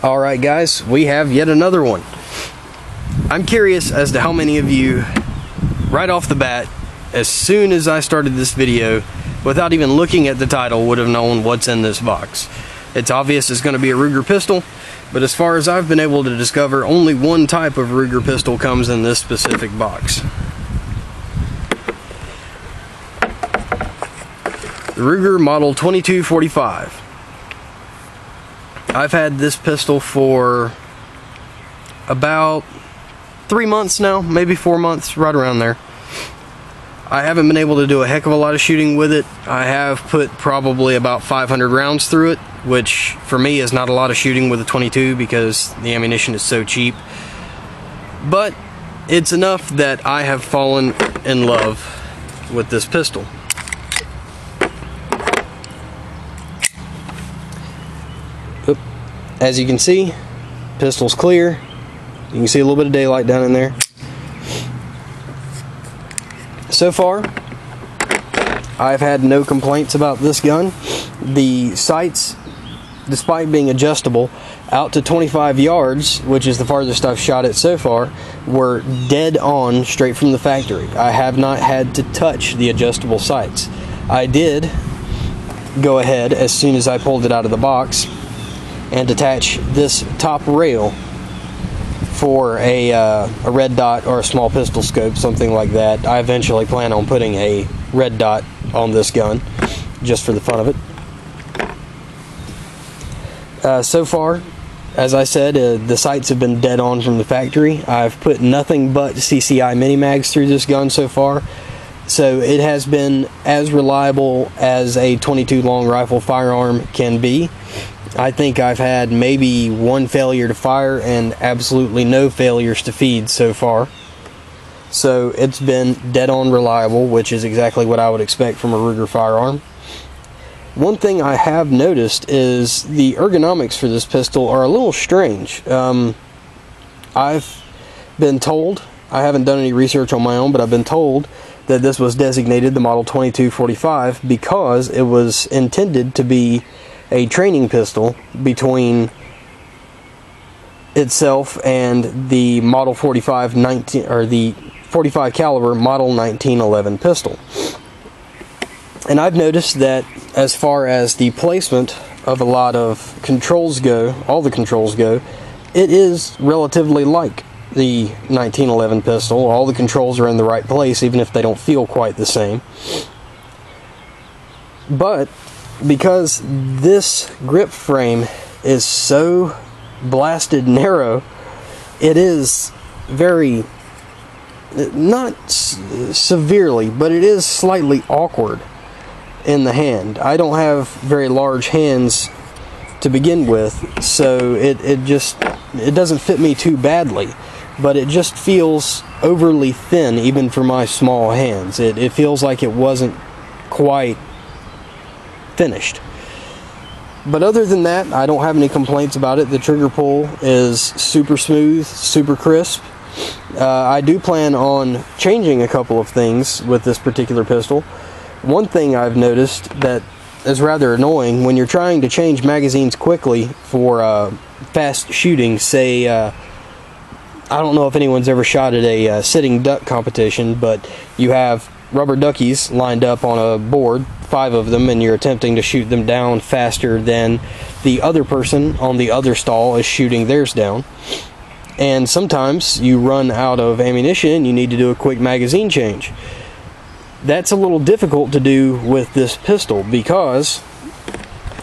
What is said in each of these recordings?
Alright guys, we have yet another one. I'm curious as to how many of you, right off the bat, as soon as I started this video, without even looking at the title, would have known what's in this box. It's obvious it's going to be a Ruger pistol, but as far as I've been able to discover, only one type of Ruger pistol comes in this specific box. The Ruger Model 2245. I've had this pistol for about 3 months now, maybe 4 months, right around there. I haven't been able to do a heck of a lot of shooting with it. I have put probably about 500 rounds through it, which for me is not a lot of shooting with a 22 because the ammunition is so cheap. But it's enough that I have fallen in love with this pistol. As you can see, pistol's clear. You can see a little bit of daylight down in there. So far, I've had no complaints about this gun. The sights, despite being adjustable, out to 25 yards, which is the farthest I've shot it so far, were dead on straight from the factory. I have not had to touch the adjustable sights. I did go ahead, as soon as I pulled it out of the box, and attach this top rail for a red dot or a small pistol scope, something like that. I eventually plan on putting a red dot on this gun, just for the fun of it. So far, as I said, the sights have been dead on from the factory. I've put nothing but CCI mini mags through this gun so far, so it has been as reliable as a 22 long rifle firearm can be. I think I've had maybe one failure to fire and absolutely no failures to feed so far. So it's been dead on reliable, which is exactly what I would expect from a Ruger firearm. One thing I have noticed is the ergonomics for this pistol are a little strange. I've been told, I haven't done any research on my own, but I've been told that this was designated the Model 2245 because it was intended to be a training pistol between itself and the Model 45 caliber Model 1911 pistol. And I've noticed that as far as the placement of a lot of controls go, all the controls go, it is relatively like the 1911 pistol. All the controls are in the right place, even if they don't feel quite the same. But because this grip frame is so blasted narrow, it is very, not severely, but it is slightly awkward in the hand. I don't have very large hands to begin with, so it doesn't fit me too badly, but it just feels overly thin even for my small hands. It feels like it wasn't quite finished. But other than that, I don't have any complaints about it. The trigger pull is super smooth, super crisp. I do plan on changing a couple of things with this particular pistol. One thing I've noticed that is rather annoying when you're trying to change magazines quickly for fast shooting, say, I don't know if anyone's ever shot at a sitting duck competition, but you have rubber duckies lined up on a board, 5 of them, and you're attempting to shoot them down faster than the other person on the other stall is shooting theirs down. And sometimes you run out of ammunition and you need to do a quick magazine change. That's a little difficult to do with this pistol because,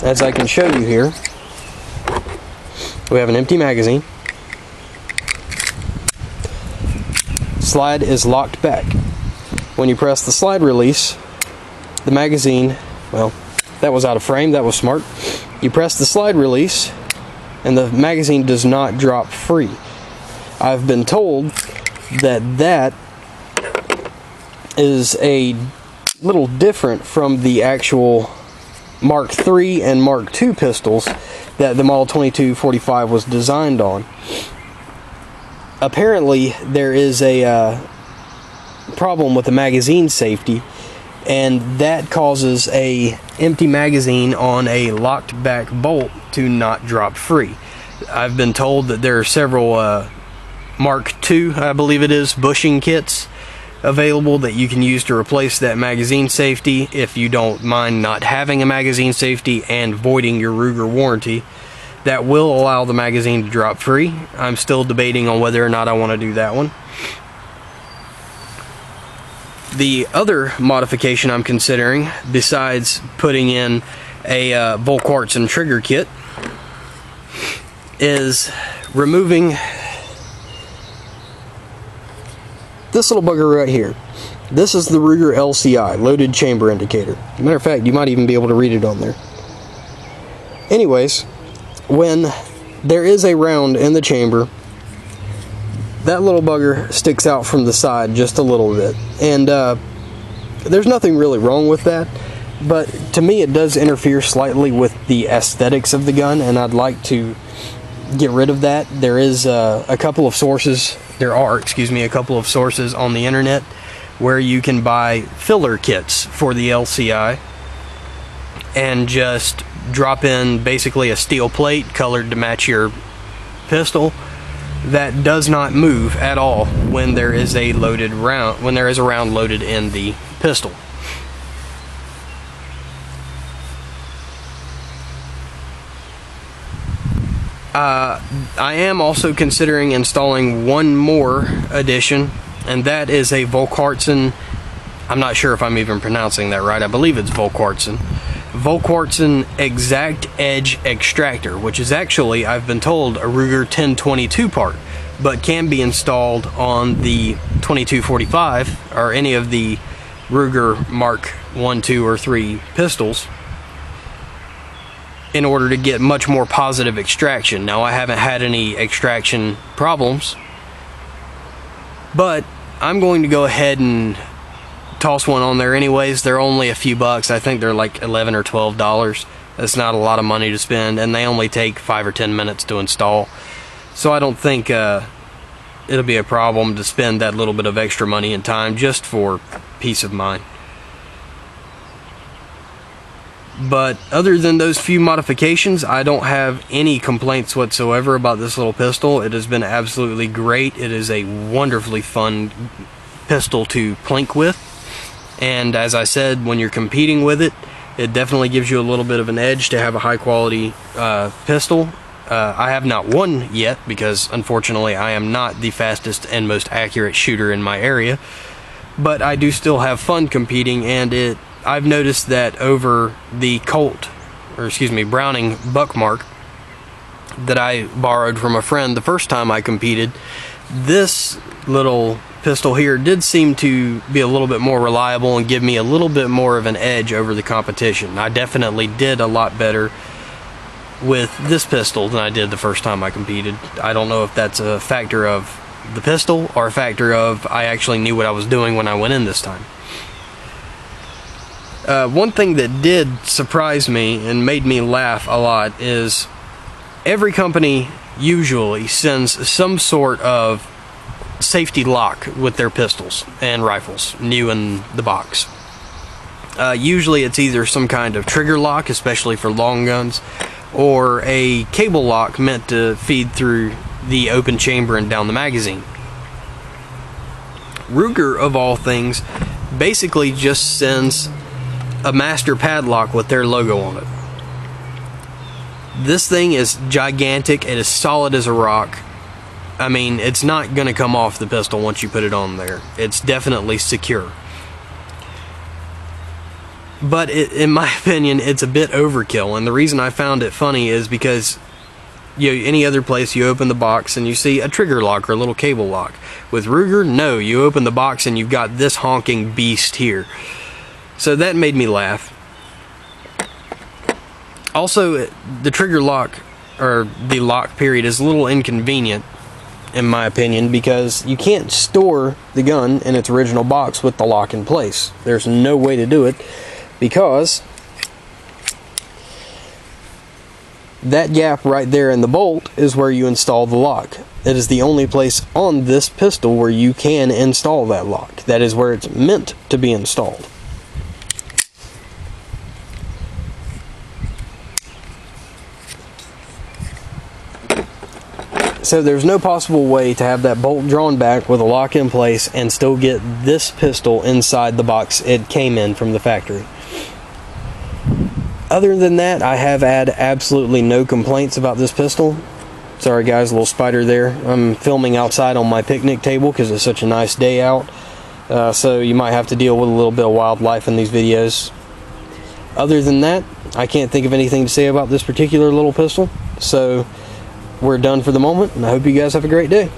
as I can show you here, we have an empty magazine. Slide is locked back. When you press the slide release, the magazine, well, that was out of frame, that was smart. You press the slide release and the magazine does not drop free. I've been told that that is a little different from the actual Mark III and Mark II pistols that the Model 2245 was designed on. Apparently there is a problem with the magazine safety, and that causes a empty magazine on a locked back bolt to not drop free. I've been told that there are several Mark II, I believe it is, bushing kits available that you can use to replace that magazine safety if you don't mind not having a magazine safety and voiding your Ruger warranty. That will allow the magazine to drop free. I'm still debating on whether or not I want to do that one. The other modification I'm considering, besides putting in a Volquartsen trigger kit, is removing this little bugger right here. This is the Ruger LCI, loaded chamber indicator. Matter of fact, you might even be able to read it on there. Anyways, when there is a round in the chamber, that little bugger sticks out from the side just a little bit. And there's nothing really wrong with that, but to me it does interfere slightly with the aesthetics of the gun, and I'd like to get rid of that. There is a couple of sources, a couple of sources on the internet where you can buy filler kits for the LCI and just drop in basically a steel plate colored to match your pistol that does not move at all when there is a loaded round, when there is a round loaded in the pistol. I am also considering installing one more addition, and that is a Volquartsen. I'm not sure if I'm even pronouncing that right. I believe it's Volquartsen. Volquartsen Exact Edge Extractor, which is actually, I've been told, a Ruger 1022 part, but can be installed on the 2245 or any of the Ruger Mark 1, 2, or 3 pistols in order to get much more positive extraction. Now, I haven't had any extraction problems, but I'm going to go ahead and toss one on there anyways. They're only a few bucks. I think they're like $11 or $12. That's not a lot of money to spend, and they only take 5 or 10 minutes to install. So I don't think it'll be a problem to spend that little bit of extra money and time just for peace of mind. But other than those few modifications, I don't have any complaints whatsoever about this little pistol. It has been absolutely great. It is a wonderfully fun pistol to plink with. And as I said, when you're competing with it, it definitely gives you a little bit of an edge to have a high quality pistol. I have not won yet because unfortunately I am not the fastest and most accurate shooter in my area. But I do still have fun competing, and I've noticed that over the Browning Buckmark that I borrowed from a friend the first time I competed, this little pistol here did seem to be a little bit more reliable and give me a little bit more of an edge over the competition. I definitely did a lot better with this pistol than I did the first time I competed. I don't know if that's a factor of the pistol or a factor of I actually knew what I was doing when I went in this time. One thing that did surprise me and made me laugh a lot is every company usually sends some sort of safety lock with their pistols and rifles, new in the box. Usually it's either some kind of trigger lock, especially for long guns, or a cable lock meant to feed through the open chamber and down the magazine. Ruger, of all things, basically just sends a master padlock with their logo on it. This thing is gigantic. It is solid as a rock. I mean, it's not going to come off the pistol once you put it on there. It's definitely secure. But in my opinion, it's a bit overkill, and the reason I found it funny is because any other place you open the box and you see a trigger lock or a little cable lock. With Ruger, no, you open the box and you've got this honking beast here. So that made me laugh. Also, the trigger lock, or the lock period, is a little inconvenient in my opinion, because you can't store the gun in its original box with the lock in place. There's no way to do it, because that gap right there in the bolt is where you install the lock. It is the only place on this pistol where you can install that lock. That is where it's meant to be installed. So there's no possible way to have that bolt drawn back with a lock in place and still get this pistol inside the box it came in from the factory. Other than that, I have had absolutely no complaints about this pistol. Sorry guys, a little spider there. I'm filming outside on my picnic table because it's such a nice day out. So you might have to deal with a little bit of wildlife in these videos. Other than that, I can't think of anything to say about this particular little pistol. So we're done for the moment, and I hope you guys have a great day.